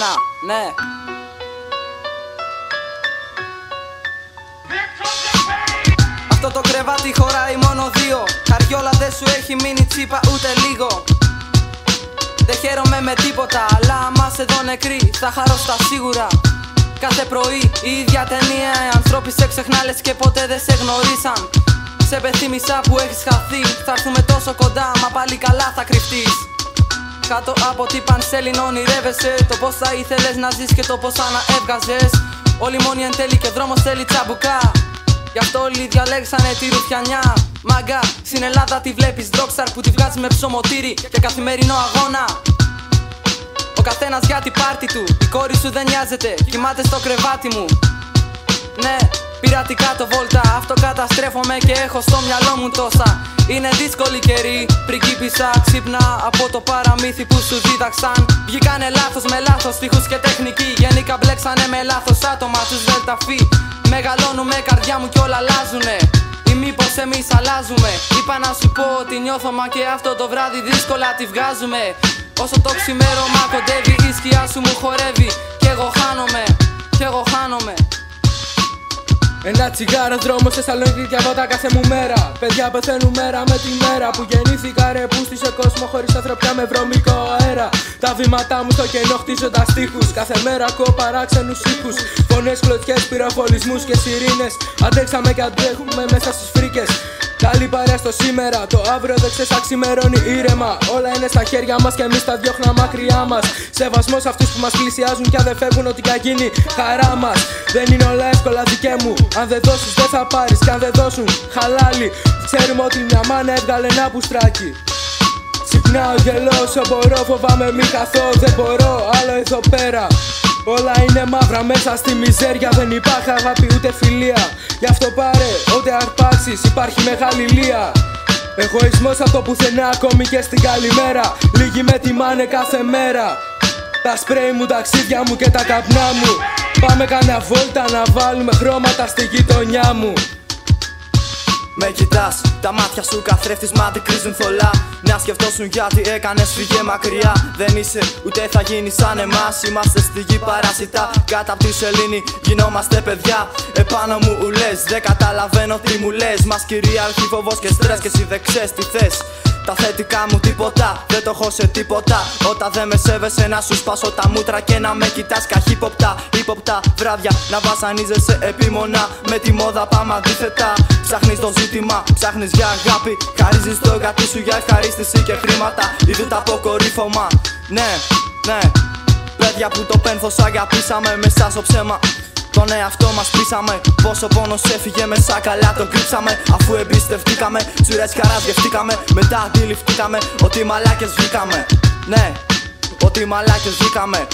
να, ναι. Αυτό το κρεβάτι χωράει μόνο δύο. Καριόλα δεν σου έχει μείνει τσίπα ούτε λίγο. Δεν χαίρομαι με τίποτα, αλλά άμα σε δω νεκρή θα χαρώ στα σίγουρα. Κάθε πρωί η ίδια ταινία, οι ανθρώποι σε ξεχνάλες και ποτέ δεν σε γνωρίσαν. Σε πεθύμισα που έχεις χαθεί, θα έρθουμε τόσο κοντά, μα πάλι καλά θα κρυφτείς. Κάτω από τι πανσέλινο ονειρεύεσαι, το πως θα ήθελες να ζεις και το πως θα να έβγαζες. Όλοι μόνοι εν τέλει και δρόμος θέλει τσαμπουκά. Γι' αυτό όλοι διαλέξανε τη ρουφιανιά. Μάγκα, στην Ελλάδα τη βλέπεις ντρόξαρ που τη βγάζει με ψωμοτήρι και καθημερινό αγώνα. Ο καθένας για την πάρτι του, η κόρη σου δεν νοιάζεται, κοιμάται στο κρεβάτι μου. Ναι, πειρατικά το βόλτα, αυτοκαταστρέφομαι και έχω στο μυαλό μου τόσα. Είναι δύσκολη καιρή, πριγκίπισσα, ξύπνα από το παραμύθι που σου δίδαξαν. Βγήκανε λάθος με λάθος στίχους και τεχνική, γενικά μπλέξανε με λάθος άτομα τους ΔΕΛΤΑΦΗ. Μεγαλώνουμε καρδιά μου κι όλα αλλάζουνε, ή μήπως εμείς αλλάζουμε. Είπα να σου πω ότι νιώθω μα και αυτό το βράδυ δύσκολα τη βγάζουμε. Όσο το ξημέρωμα κοντεύει η σκιά σου μου χορεύει κι εγώ χάνομαι, κι εγώ χάνομαι. Ένα τσιγάρο δρόμο σε Θεσσαλονίκη διαβάτα κάθε μου μέρα. Παιδιά πεθαίνουν μέρα με τη μέρα που γεννήθηκα ρε πούστη σε κόσμο χωρίς ανθρωπιά με βρωμικό αέρα. Τα βήματά μου στο κενό χτίζοντας τείχους. Κάθε μέρα ακούω παράξενους ήχους. Φωνές, κλωτσιές, πυροβολισμούς και σιρήνες. Αντέξαμε και αντέχουμε μέσα στις φρίκες. Καλή παρέα στο σήμερα, το αύριο δεν ξέρεις θα ξημερώνει ήρεμα. Όλα είναι στα χέρια μας και εμείς τα διώχναμε μακριά μας. Σεβασμός αυτούς που μας πλησιάζουν κι αν δεν φεύγουν ό,τι θα γίνει χαρά μας. Δεν είναι όλα εύκολα δικαί μου, αν δεν δώσεις δεν θα πάρεις κι αν δεν δώσουν χαλάλι. Ξέρουμε ότι μια μάνα έβγαλε ένα πουστράκι. Ξυπνάω γελώ όσο μπορώ, φοβάμαι μη καθώ, δεν μπορώ άλλο εδώ πέρα. Όλα είναι μαύρα μέσα στη μιζέρια, δεν υπάρχει αγάπη ούτε φιλία. Γι' αυτό πάρε ό,τι αρπάξεις, υπάρχει μεγάλη λία. Εγωισμός από το πουθενά ακόμη και στην καλημέρα. Λίγοι με τιμάνε κάθε μέρα. Τα σπρέι μου, τα ταξίδια μου και τα καπνά μου. Πάμε κανένα βόλτα να βάλουμε χρώματα στη γειτονιά μου. Με κοιτάς, τα μάτια σου καθρέφτης μα αντικρίζουν θολά. Να σκεφτόσουν γιατί έκανες φύγε μακριά. Δεν είσαι ούτε θα γίνεις σαν εμάς. Είμαστε στη γη παράσιτα, κάτω απ' τη σελήνη γινόμαστε παιδιά. Επάνω μου ουλές, δεν καταλαβαίνω τι μου λες. Μας κυριαρχεί φόβος και στρες και εσύ δεν ξέρεις τι θες. Τα θετικά μου τίποτα, δεν το έχω σε τίποτα. Όταν δεν με σέβεσαι να σου σπάσω τα μούτρα και να με κοιτάς καχύποπτα. Ύποπτα βράδια να βασανίζεσαι επίμονα. Με τη μόδα πάμε αντίθετα. Ψάχνεις το ζήτημα, ψάχνεις για αγάπη. Χαρίζεις το εργατή σου για ευχαρίστηση και χρήματα. Είδου τα αποκορύφωμα. Ναι, ναι. Παιδιά που το πένθος αγαπήσαμε μέσα στο ψέμα. Τον εαυτό μας πείσαμε. Πόσο πόνος έφυγε μέσα καλά τον κρύψαμε. Αφού εμπιστευτήκαμε, τσουρές χαράς γευτήκαμε. Μετά αντιληφθήκαμε ότι μαλάκες βγήκαμε. Ναι, ότι μαλάκες βγήκαμε.